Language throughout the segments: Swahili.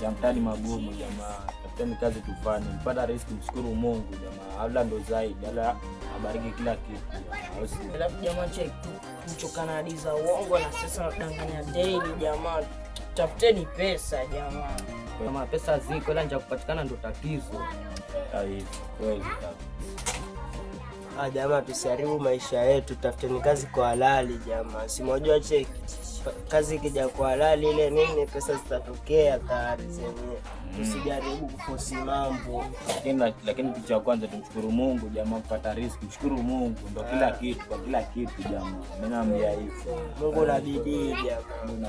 maisha mtani magumu jamaa. Tafuteni kazi tufanye. Mpata riziki mshukuru Mungu jamaa. Allah ndo zaidi. Allah abariki kila kitu. Alafu jamaa check tuchokana hadi za uongo na sasa danganya daily jamaa. Tafuteni pesa jamaa. Kama pesa ziko ila nje kupatikana ndo tatizo. Hai, kweli. Jamaa tusiharibu maisha yetu, tafuteni kazi kwa halali jamaa. Si mojua cheki. Kazi ikija kwa halali ile nini pesa zitatokea tayari zenyewe. Usijaribu kufosi mambo. Lakini kitu cha kwanza tumshukuru Mungu jamaa, kupata riziki. Mshukuru Mungu ndo kila kitu, kwa kila kitu jamaa. Mimi naambia hivyo. Mungu na bidii jamaa.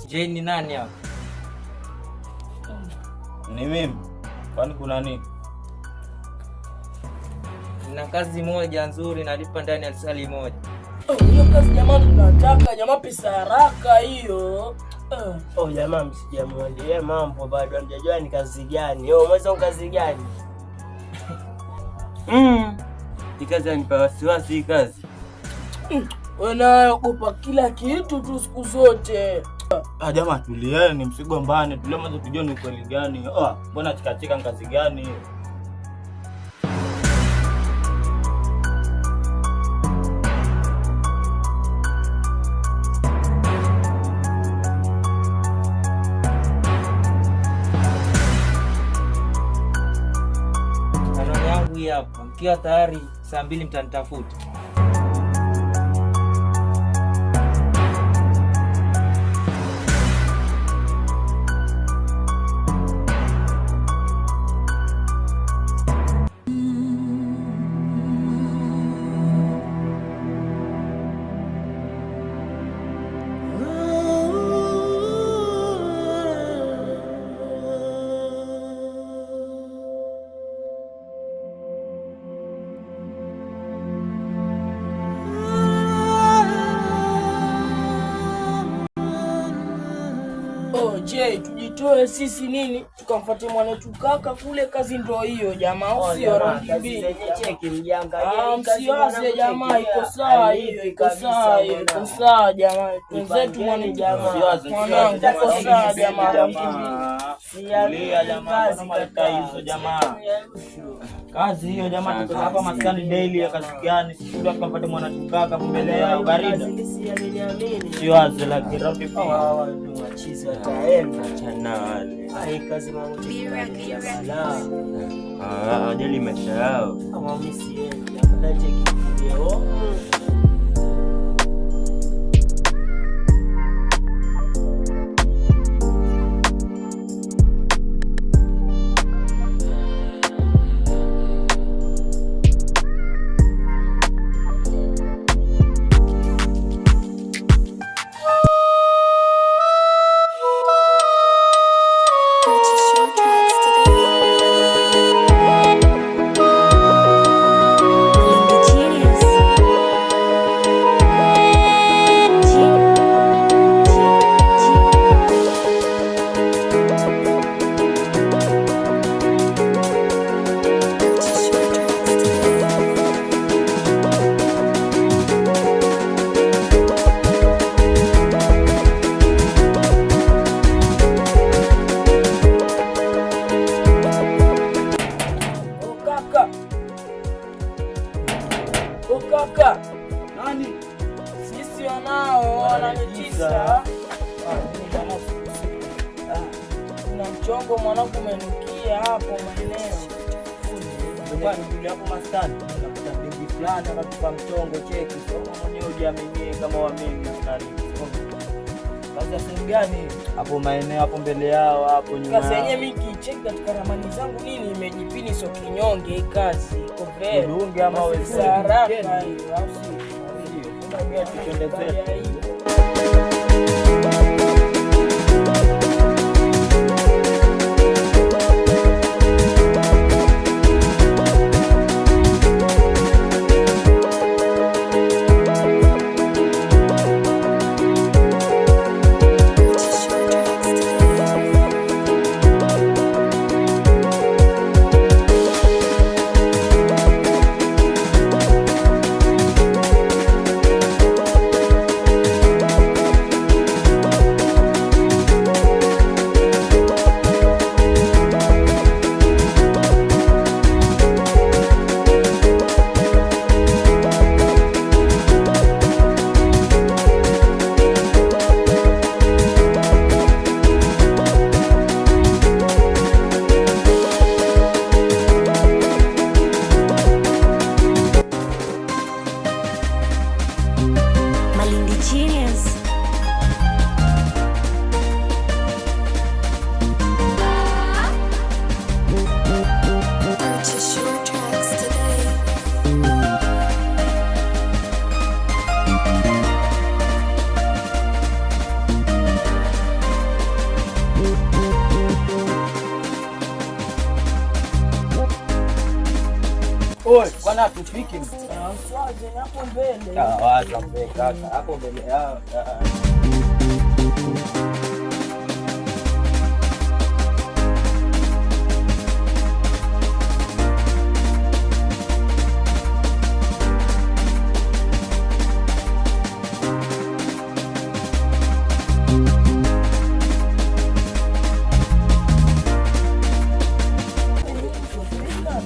Je, ni nani hapa? Ni mimi. Kwani kuna nini? Nina kazi moja nzuri nalipa ndani ya saa moja. Hiyo kazi jamaa tunataka, jamaa pesa haraka hiyo. Jamaa msijamwambie mambo bado hamjajua ni kazi gani. Umeweza kazi gani? Ni kazi yanipa wasiwasi hii kazi. Wewe nayo kupa kila kitu tu siku zote. Jamaa tulieni, msigombane, tuliamaza tujue ni kweli gani. Mbona chikachika kazi gani? Kanuni yangu hii hapa. Mkiwa tayari saa 2 mtanitafuta. Je, tujitoe sisi nini tukamfuate mwanetu kaka kule, kazi ndio hiyo jamaa, sio rangi mbili. Cheki mjanga msiwaze jamaa, iko sawa hiyo, iko sawa hiyo, iko sawa jamaa. Wenzetu mwana jamaa, mwanangu iko sawa jamaa, rangi mbili. Jamaa katika hizo jamaa. Kazi hiyo jamaa, tuko hapa maskani daily ya kazi gani? Sisi ndio tukampate mwanetu kaka mbele ya baridi. Siwaze la kirauti hawa wachizi wataenda chana wale. Kazi mambo ajali maisha yao. Kama mimi siendi afadhali cheki video. mwanangu, umenukia hapo maeneo. Ndio hapo maskani. Kuna binti fulani akatupa mchongo cheki. Soma mwenyewe ujiaminie kama wamini askari. Kazi ya sehemu gani? Hapo maeneo hapo mbele yao hapo nyuma. Kazi yenyewe mimi kicheki katika ramani zangu nini imejipini sio kinyonge hii kazi. Iko vile. Udunge ama wewe haraka hiyo au si? Ndio. Kuna gari tuende zetu. Oi, kwana tufiki. Swaje hapo mbele. Wacha mbele kaka. Hapo mbele.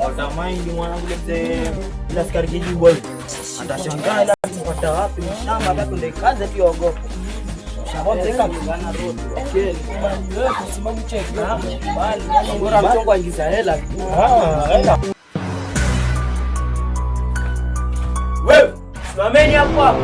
Utamaindi mwanangu mzee bila askari kijibwa hivi. Atashangaa ila kupata wapi mshamba bado ndio kazi kiogopa. Mshamba zeka kugana road. Okay. Wewe kwa sababu cheki bali Bora mchongo aingiza hela. Hela. Wewe, simameni hapo hapo.